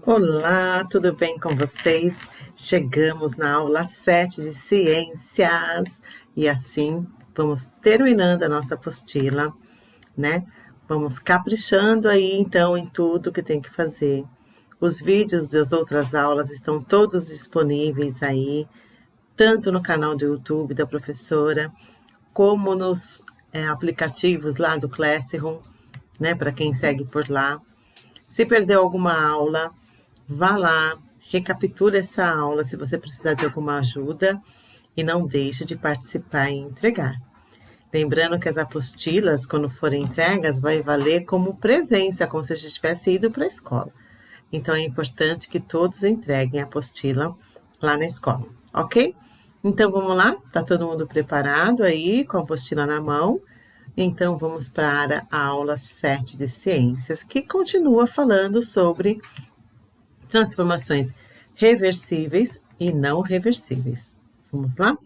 Olá, tudo bem com vocês? Chegamos na aula 7 de ciências e assim vamos terminando a nossa apostila, né? Vamos caprichando aí então em tudo que tem que fazer. Os vídeos das outras aulas estão todos disponíveis aí, tanto no canal do YouTube da professora, como nos aplicativos lá do Classroom, né? Para quem segue por lá. Se perdeu alguma aula, vá lá, recapitule essa aula se você precisar de alguma ajuda e não deixe de participar e entregar. Lembrando que as apostilas, quando forem entregas, vai valer como presença, como se a gente tivesse ido para a escola. Então é importante que todos entreguem a apostila lá na escola, ok? Então vamos lá? Tá todo mundo preparado aí com a apostila na mão? Então vamos para a aula 7 de ciências, que continua falando sobre transformações reversíveis e não reversíveis. Vamos lá?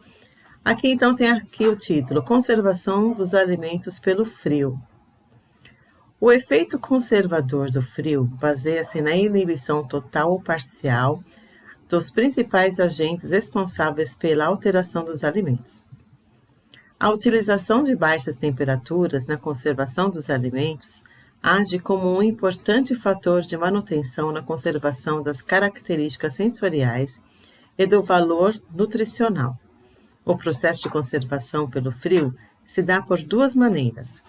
Aqui então tem aqui o título: Conservação dos alimentos pelo frio. O efeito conservador do frio baseia-se na inibição total ou parcial dos principais agentes responsáveis pela alteração dos alimentos. A utilização de baixas temperaturas na conservação dos alimentos age como um importante fator de manutenção na conservação das características sensoriais e do valor nutricional. O processo de conservação pelo frio se dá por duas maneiras: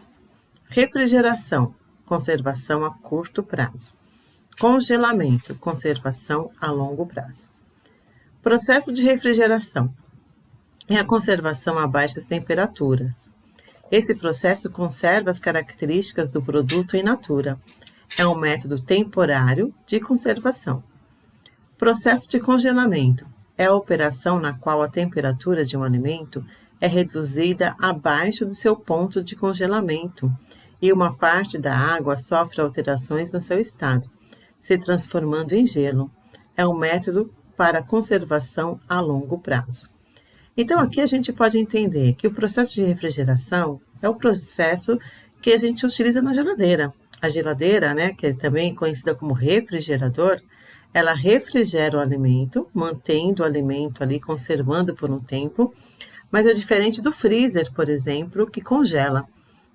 refrigeração, conservação a curto prazo; congelamento, conservação a longo prazo. Processo de refrigeração é a conservação a baixas temperaturas. Esse processo conserva as características do produto in natura. É um método temporário de conservação. Processo de congelamento é a operação na qual a temperatura de um alimento é reduzida abaixo do seu ponto de congelamento e uma parte da água sofre alterações no seu estado, se transformando em gelo. É um método para conservação a longo prazo. Então, aqui a gente pode entender que o processo de refrigeração é o processo que a gente utiliza na geladeira. A geladeira, né, que é também conhecida como refrigerador, ela refrigera o alimento, mantendo o alimento ali, conservando por um tempo, mas é diferente do freezer, por exemplo, que congela,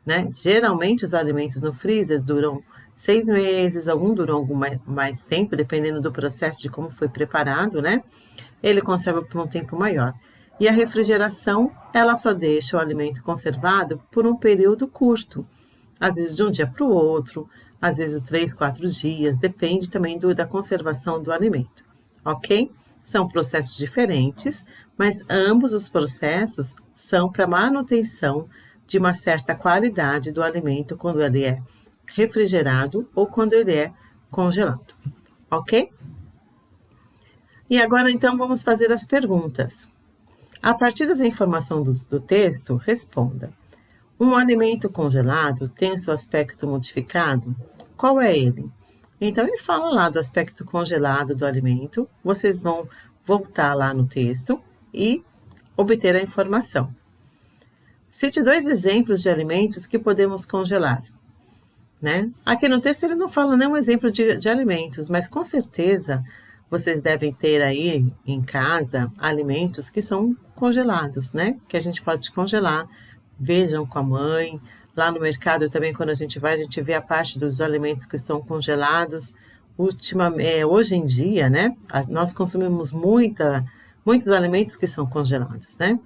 né? Geralmente, os alimentos no freezer duram 6 meses, alguns duram mais tempo, dependendo do processo de como foi preparado, né? Ele conserva por um tempo maior. E a refrigeração, ela só deixa o alimento conservado por um período curto, às vezes de um dia para o outro, às vezes 3, 4 dias, depende também da conservação do alimento, ok? São processos diferentes, mas ambos os processos são para manutenção de uma certa qualidade do alimento quando ele é refrigerado ou quando ele é congelado, ok? E agora, então, vamos fazer as perguntas. A partir das informações do texto, responda: um alimento congelado tem o seu aspecto modificado? Qual é ele? Então, ele fala lá do aspecto congelado do alimento. Vocês vão voltar lá no texto e obter a informação. Cite 2 exemplos de alimentos que podemos congelar, né? Aqui no texto ele não fala nenhum exemplo de alimentos, mas com certeza vocês devem ter aí em casa alimentos que são congelados, né? Que a gente pode congelar. Vejam com a mãe. Lá no mercado também, quando a gente vai, a gente vê a parte dos alimentos que estão congelados. Hoje em dia, né? Nós consumimos muitos alimentos que são congelados, né?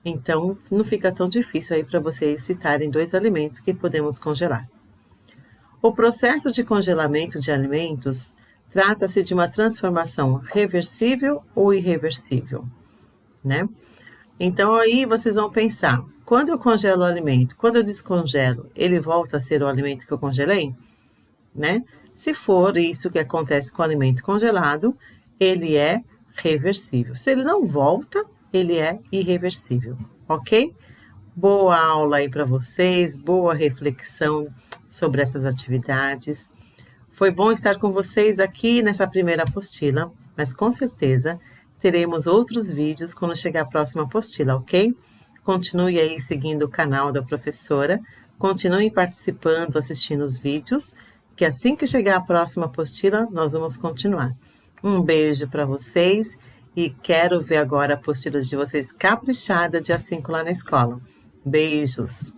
Então, não fica tão difícil aí para vocês citarem 2 alimentos que podemos congelar. O processo de congelamento de alimentos trata-se de uma transformação reversível ou irreversível, né? Então, aí vocês vão pensar: quando eu congelo o alimento, quando eu descongelo, ele volta a ser o alimento que eu congelei, né? Se for isso que acontece com o alimento congelado, ele é reversível. Se ele não volta, ele é irreversível, ok? Boa aula aí para vocês, boa reflexão sobre essas atividades. Foi bom estar com vocês aqui nessa primeira apostila, mas com certeza teremos outros vídeos quando chegar a próxima apostila, ok? Continue aí seguindo o canal da professora, continue participando, assistindo os vídeos, que assim que chegar a próxima apostila, nós vamos continuar. Um beijo para vocês e quero ver agora apostilas de vocês caprichada dia 5 lá na escola. Beijos!